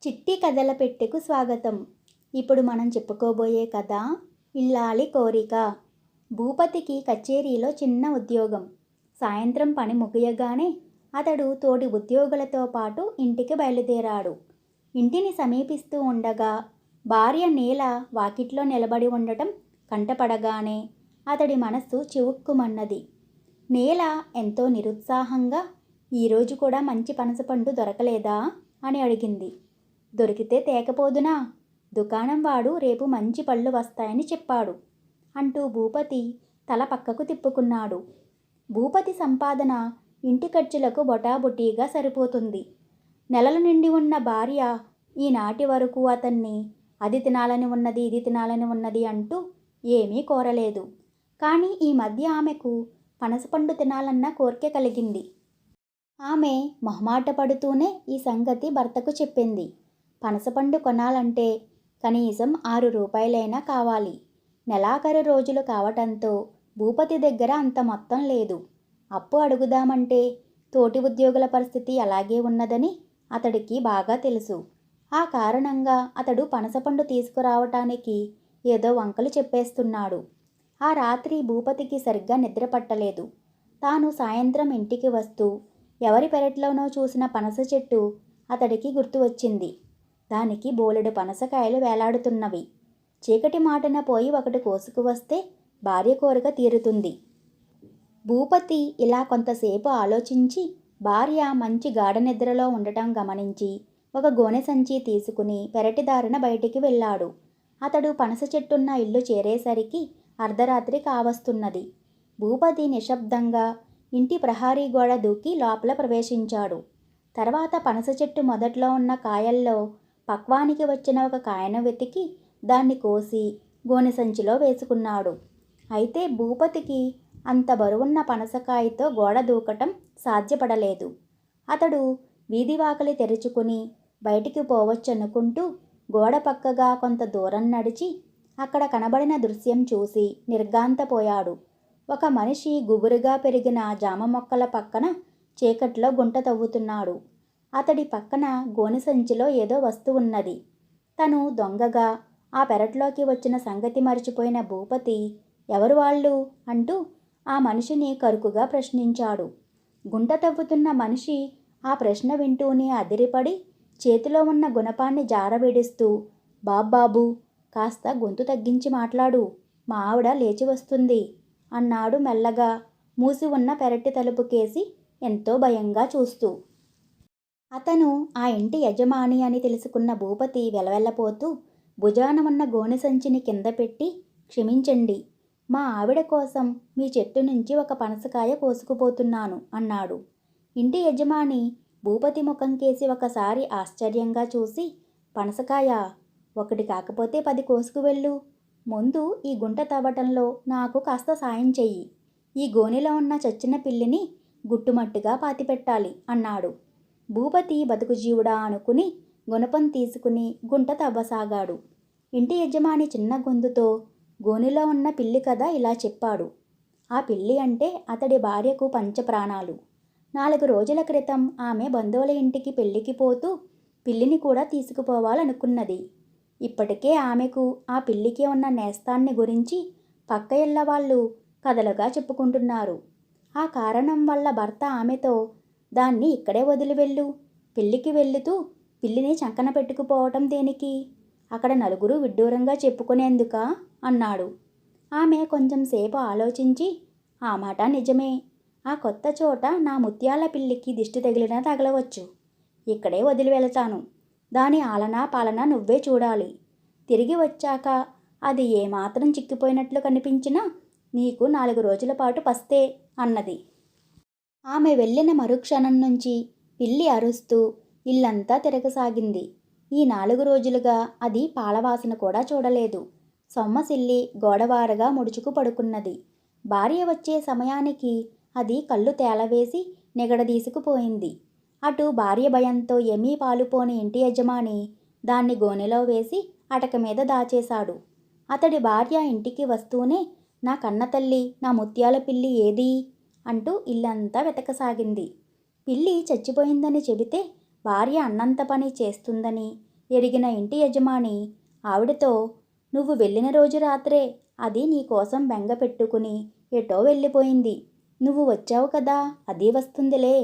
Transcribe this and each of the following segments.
చిట్టి కథల పెట్టెకు స్వాగతం. ఇప్పుడు మనం చెప్పుకోబోయే కథ ఇల్లాలి కోరిక. భూపతికి కచేరీలో చిన్న ఉద్యోగం. సాయంత్రం పని ముగియగానే అతడు తోటి ఉద్యోగులతో పాటు ఇంటికి బయలుదేరాడు. ఇంటిని సమీపిస్తూ ఉండగా భార్య నీల వాకిట్లో నిలబడి ఉండటం కంటపడగానే అతడి మనస్సు చివుక్కుమన్నది. నీల ఎంతో నిరుత్సాహంగా, ఈరోజు కూడా మంచి పనసపండు దొరకలేదా అని అడిగింది. దొరికితే తేకపోదునా, దుకాణం వాడు రేపు మంచి పళ్ళు వస్తాయని చెప్పాడు అంటూ భూపతి తల పక్కకు తిప్పుకున్నాడు. భూపతి సంపాదన ఇంటి ఖర్చులకు బొటాబొటీగా సరిపోతుంది. నెలలు నిండి ఉన్న భార్య ఈనాటి వరకు అతన్ని అది తినాలని ఉన్నది, ఇది తినాలని ఉన్నది అంటూ ఏమీ కోరలేదు. కానీ ఈ మధ్య ఆమెకు పనసపండు తినాలన్న కోరిక కలిగింది. ఆమె మొహమాట పడుతూనే ఈ సంగతి భర్తకు చెప్పింది. పనసపండు కొనాలంటే కనీసం 6 రూపాయలైనా కావాలి. నెలాఖరు రోజులు కావటంతో భూపతి దగ్గర అంత మొత్తం లేదు. అప్పు అడుగుదామంటే తోటి ఉద్యోగుల పరిస్థితి అలాగే ఉన్నదని అతడికి బాగా తెలుసు. ఆ కారణంగా అతడు పనసపండు తీసుకురావటానికి ఏదో వంకలు చెప్పేస్తున్నాడు. ఆ రాత్రి భూపతికి సరిగ్గా నిద్ర పట్టలేదు. తాను సాయంత్రం ఇంటికి వస్తూ ఎవరి పెరట్లోనో చూసిన పనస చెట్టు అతడికి గుర్తు వచ్చింది. దానికి బోలెడు పనసకాయలు వేలాడుతున్నవి. చీకటి మాటన పోయి ఒకటి కోసుకు వస్తే భార్య కోరిక తీరుతుంది. భూపతి ఇలా కొంతసేపు ఆలోచించి భార్య మంచి గాఢ నిద్రలో ఉండటం గమనించి ఒక గోనె సంచి తీసుకుని పెరటిదారిన బయటికి వెళ్ళాడు. అతడు పనస చెట్టున్న ఇల్లు చేరేసరికి అర్ధరాత్రి కావస్తున్నది. భూపతి నిశ్శబ్దంగా ఇంటి ప్రహారీ గోడ దూకి లోపల ప్రవేశించాడు. తర్వాత పనస చెట్టు మొదట్లో ఉన్న కాయల్లో పక్వానికి వచ్చిన ఒక కాయను వెతికి దాన్ని కోసి గోనె సంచిలో వేసుకున్నాడు. అయితే భూపతికి అంత బరువున్న పనసకాయతో గోడ దూకటం సాధ్యపడలేదు. అతడు వీధివాకలి తెరుచుకుని బయటికి పోవచ్చనుకుంటూ గోడ పక్కగా కొంత దూరం నడిచి అక్కడ కనబడిన దృశ్యం చూసి నిర్ఘాంతపోయాడు. ఒక మనిషి గుబురుగా పెరిగిన జామ మొక్కల పక్కన చీకట్లో గుంట తవ్వుతున్నాడు. అతడి పక్కన గోనె సంచిలో ఏదో వస్తువున్నది. తను దొంగగా ఆ పెరట్లోకి వచ్చిన సంగతి మరిచిపోయిన భూపతి ఎవరు వాళ్ళు అంటూ ఆ మనిషిని కరుకుగా ప్రశ్నించాడు. గుంట తవ్వుతున్న మనిషి ఆ ప్రశ్న వింటూనే అదిరిపడి చేతిలో ఉన్న గుణపాన్ని జారవిడుస్తూ, బాబ్బాబు, కాస్త గొంతు తగ్గించి మాట్లాడు, మా ఆవిడ లేచి వస్తుంది అన్నాడు మెల్లగా మూసి ఉన్న పెరటి తలుపుకేసి ఎంతో భయంగా చూస్తూ. అతను ఆ ఇంటి యజమాని అని తెలుసుకున్న భూపతి వెలవెల్లపోతూ భుజాన ఉన్న గోనె సంచిని కింద పెట్టి, క్షమించండి, మా ఆవిడ కోసం మీ చెట్టు నుంచి ఒక పనసకాయ కోసుకుపోతున్నాను అన్నాడు. ఇంటి యజమాని భూపతి ముఖం కేసి ఒకసారి ఆశ్చర్యంగా చూసి, పనసకాయ, ఒకటి కాకపోతే 10 కోసుకువెళ్ళు. ముందు ఈ గుంట తవ్వటంలో నాకు కాస్త సాయం చెయ్యి. ఈ గోనెలో ఉన్న చచ్చిన పిల్లిని గుట్టుమట్టుగా పాతిపెట్టాలి అన్నాడు. భూపతి బతుకు జీవుడా అనుకుని గుణపం తీసుకుని గుంట తవ్వసాగాడు. ఇంటి యజమాని చిన్న గొంతుతో గోనెలో ఉన్న పిల్లి కథ ఇలా చెప్పాడు. ఆ పిల్లి అంటే అతడి భార్యకు పంచప్రాణాలు. 4 రోజుల క్రితం ఆమె బంధువుల ఇంటికి పెళ్లికి పోతూ పిల్లిని కూడా తీసుకుపోవాలనుకున్నది. ఇప్పటికే ఆమెకు ఆ పిల్లికి ఉన్న నేస్తాన్ని గురించి పక్క ఇళ్ళ వాళ్ళు కథలుగా చెప్పుకుంటున్నారు. ఆ కారణం వల్ల భర్త ఆమెతో, దాన్ని ఇక్కడే వదిలి వెళ్ళు, పెళ్ళికి వెళుతూ పిల్లిని చంకన పెట్టుకుపోవటం దేనికి, అక్కడ నలుగురు విడ్డూరంగా చెప్పుకునేందుకా అన్నాడు. ఆమె కొంచెం సేపు ఆలోచించి, ఆ మాట నిజమే, ఆ కొత్త చోట నా ముత్యాల పిల్లికి దిష్టి తగిలినా తగలవచ్చు. ఇక్కడే వదిలి వెళతాను. దాని ఆలనా పాలనా నువ్వే చూడాలి. తిరిగి వచ్చాక అది ఏమాత్రం చిక్కిపోయినట్లు కనిపించినా నీకు 4 రోజుల పాటు పస్తే అన్నది. ఆమె వెళ్ళిన మరుక్షణం నుంచి పిల్లి అరుస్తూ ఇల్లంతా తిరగసాగింది. ఈ 4 రోజులుగా అది పాలవాసన కూడా చూడలేదు. సొమ్మసిల్లి గోడవారగా ముడుచుకు పడుకున్నది. భార్య వచ్చే సమయానికి అది కళ్ళు తేలవేసి నిగడదీసుకుపోయింది. అటు భార్య భయంతో ఏమీ పాలుపోని ఇంటి యజమాని దాన్ని గోనెలో వేసి అటక మీద దాచేశాడు. అతడి భార్య ఇంటికి వస్తూనే, నా కన్నతల్లి, నా ముత్యాల పిల్లి ఏదీ అంటూ ఇల్లంతా వెతకసాగింది. పిల్లి చచ్చిపోయిందని చెబితే భార్య అన్నంత పని చేస్తుందని, ఎరిగిన ఇంటి యజమాని ఆవిడతో, నువ్వు వెళ్ళిన రోజు రాత్రే అది నీ కోసం బెంగ పెట్టుకుని ఎటో వెళ్ళిపోయింది. నువ్వు వచ్చావు కదా, అది వస్తుందిలే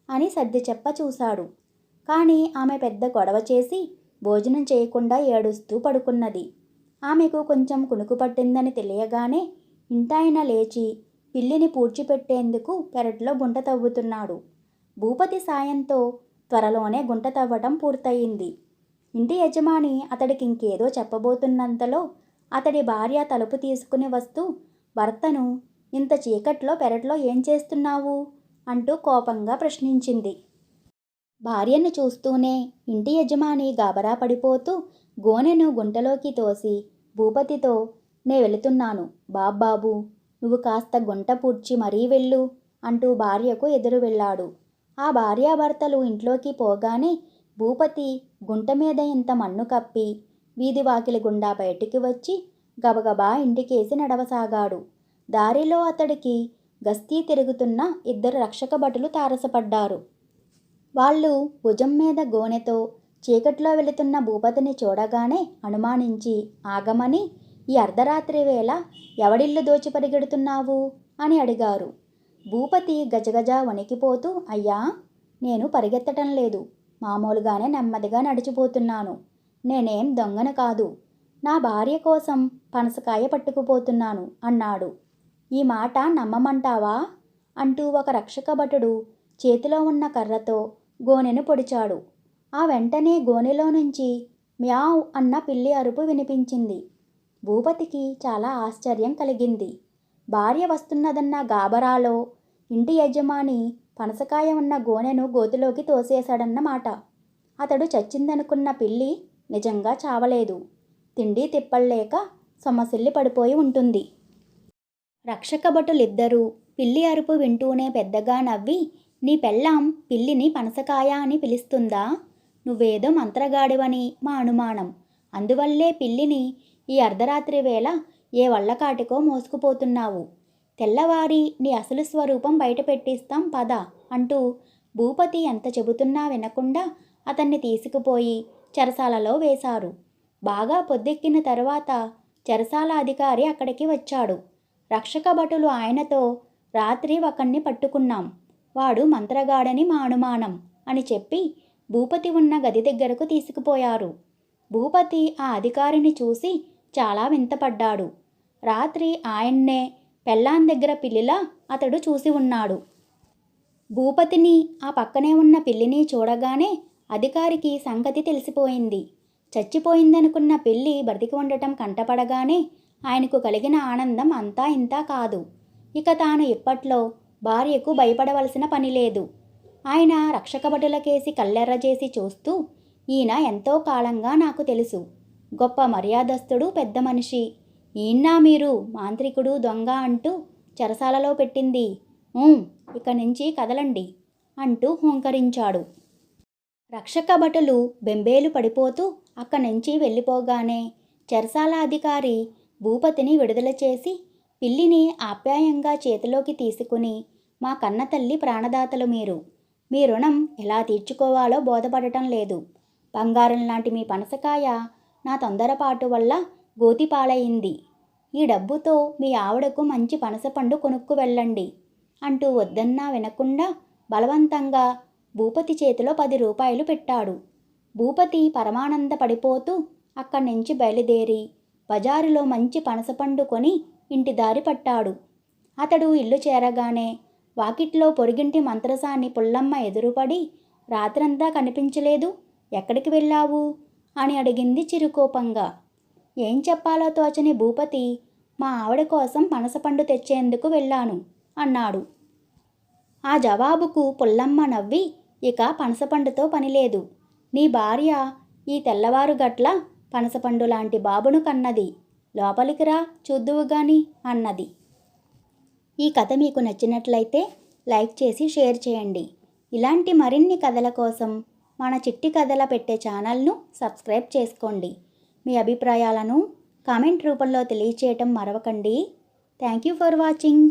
అని సర్ది చెప్ప చూశాడు. కానీ ఆమె పెద్ద గొడవ చేసి భోజనం చేయకుండా ఏడుస్తూ పడుకున్నది. ఆమెకు కొంచెం కునుకు పట్టిందని తెలియగానే ఇంటాయన లేచి పిల్లిని పూడ్చిపెట్టేందుకు పెరట్లో గుంట తవ్వుతున్నాడు. భూపతి సాయంతో త్వరలోనే గుంట తవ్వటం పూర్తయింది. ఇంటి యజమాని అతడికి ఇంకేదో చెప్పబోతున్నంతలో అతడి భార్య తలుపు తీసుకుని వస్తూ భర్తను, ఇంత చీకట్లో పెరట్లో ఏం చేస్తున్నావు అంటూ కోపంగా ప్రశ్నించింది. భార్యను చూస్తూనే ఇంటి యజమాని గాబరా పడిపోతూ గోనెను గుంటలోకి తోసి భూపతితో, నే వెళుతున్నాను బాబ్బాబు, నువ్వు కాస్త గుంట పూడ్చి మరీ వెళ్ళు అంటూ భార్యకు ఎదురు వెళ్ళాడు. ఆ భార్యాభర్తలు ఇంట్లోకి పోగానే భూపతి గుంట మీద ఇంత మన్ను కప్పి వీధి వాకిలి గుండా బయటికి వచ్చి గబగబా ఇంటికేసి నడవసాగాడు. దారిలో అతడికి గస్తీ తిరుగుతున్న 2 రక్షక భటులు తారసపడ్డారు. వాళ్ళు భుజం మీద గోనెతో చీకట్లో వెళుతున్న భూపతిని చూడగానే అనుమానించి ఆగమని, ఈ అర్ధరాత్రి వేళ ఎవడిల్లు దోచి పరిగెడుతున్నావు అని అడిగారు. భూపతి గజగజ వణికిపోతూ, అయ్యా, నేను పరిగెత్తటం లేదు, మామూలుగానే నెమ్మదిగా నడిచిపోతున్నాను. నేనేం దొంగను కాదు, నా భార్య కోసం పనసకాయ పట్టుకుపోతున్నాను అన్నాడు. ఈ మాట నమ్మమంటావా అంటూ ఒక రక్షక భటుడు చేతిలో ఉన్న కర్రతో గోనెను పొడిచాడు. ఆ వెంటనే గోనెలో నుంచి మ్యావ్ అన్న పిల్లి అరుపు వినిపించింది. భూపతికి చాలా ఆశ్చర్యం కలిగింది. భార్య వస్తున్నదన్న గాబరాలో ఇంటి యజమాని పనసకాయ ఉన్న గోనెను గోతిలోకి తోసేశాడన్నమాట. అతడు చచ్చిందనుకున్న పిల్లి నిజంగా చావలేదు. తిండి తిప్పలేక సొమ్మసిల్లి పడిపోయి ఉంటుంది. రక్షక భటులిద్దరూ పిల్లి అరుపు వింటూనే పెద్దగా నవ్వి, నీ పెళ్ళాం పిల్లిని పనసకాయ అని పిలుస్తుందా? నువ్వేదో మంత్రగాడివని మా అనుమానం. అందువల్లే పిల్లిని ఈ అర్ధరాత్రి వేళ ఏ వల్లకాటికో మోసుకుపోతున్నావు. తెల్లవారి నీ అసలు స్వరూపం బయట పెట్టిస్తాం పద అంటూ భూపతి ఎంత చెబుతున్నా వినకుండా అతన్ని తీసుకుపోయి చెరసాలలో వేశారు. బాగా పొద్దెక్కిన తరువాత చెరసాల అధికారి అక్కడికి వచ్చాడు. రక్షక భటులు ఆయనతో, రాత్రి ఒకణ్ణి పట్టుకున్నాం, వాడు మంత్రగాడని మా అనుమానం అని చెప్పి భూపతి ఉన్న గది దగ్గరకు తీసుకుపోయారు. భూపతి ఆ అధికారిని చూసి చాలా వింతపడ్డాడు. రాత్రి ఆయన్నే పెళ్ళాం దగ్గర పిల్లిలా అతడు చూసి ఉన్నాడు. భూపతిని ఆ పక్కనే ఉన్న పిల్లిని చూడగానే అధికారికి సంగతి తెలిసిపోయింది. చచ్చిపోయిందనుకున్న పిల్లి బ్రతికి ఉండటం కంటపడగానే ఆయనకు కలిగిన ఆనందం అంతా ఇంతా కాదు. ఇక తాను ఇప్పట్లో భార్యకు భయపడవలసిన పని లేదు. ఆయన రక్షక భటులకేసి కళ్ళెర్రజేసి చూస్తూ, ఈయన ఎంతో కాలంగా నాకు తెలుసు, గొప్ప మర్యాదస్తుడు, పెద్ద మనిషి. ఈయన్నా మీరు మాంత్రికుడు, దొంగ అంటూ చెరసాలలో పెట్టింది. ఇక నుంచి కదలండి అంటూ హూంకరించాడు. రక్షక భటులు బెంబేలు పడిపోతూ అక్కడి నుంచి వెళ్ళిపోగానే చెరసాల అధికారి భూపతిని విడుదల చేసి పిల్లిని ఆప్యాయంగా చేతిలోకి తీసుకుని, మా కన్న తల్లి ప్రాణదాతలు మీరు, మీ రుణం ఎలా తీర్చుకోవాలో బోధపడటం లేదు. బంగారం లాంటి మీ పనసకాయ నా తొందరపాటు వల్ల గోతిపాలయింది. ఈ డబ్బుతో మీ ఆవిడకు మంచి పనసపండు కొనుక్కు వెళ్ళండి అంటూ వద్దన్నా వినకుండా బలవంతంగా భూపతి చేతిలో 10 రూపాయలు పెట్టాడు. భూపతి పరమానంద పడిపోతూ అక్కడి నుంచి బయలుదేరి బజారులో మంచి పనసపండు కొని ఇంటి దారి పట్టాడు. అతడు ఇల్లు చేరగానే వాకిట్లో పొరుగింటి మంత్రసాని పుల్లమ్మ ఎదురుపడి, రాత్రంతా కనిపించలేదు, ఎక్కడికి వెళ్ళావు అని అడిగింది చిరుకోపంగా. ఏం చెప్పాలో తోచని భూపతి, మా ఆవిడ కోసం పనసపండు తెచ్చేందుకు వెళ్ళాను అన్నాడు. ఆ జవాబుకు పుల్లమ్మ నవ్వి, ఇక పనసపండుతో పనిలేదు, నీ భార్య ఈ తెల్లవారు గట్ల పనసపండు లాంటి బాబును కన్నది, లోపలికి రా చూద్దువు గాని అన్నది. ఈ కథ మీకు నచ్చినట్లయితే లైక్ చేసి షేర్ చేయండి. ఇలాంటి మరిన్ని కథల కోసం మన చిట్టి కథల పెట్టే ఛానల్ను సబ్స్క్రైబ్ చేసుకోండి. మీ అభిప్రాయాలను కామెంట్ రూపంలో తెలియచేయటం మరవకండి. Thank you for watching.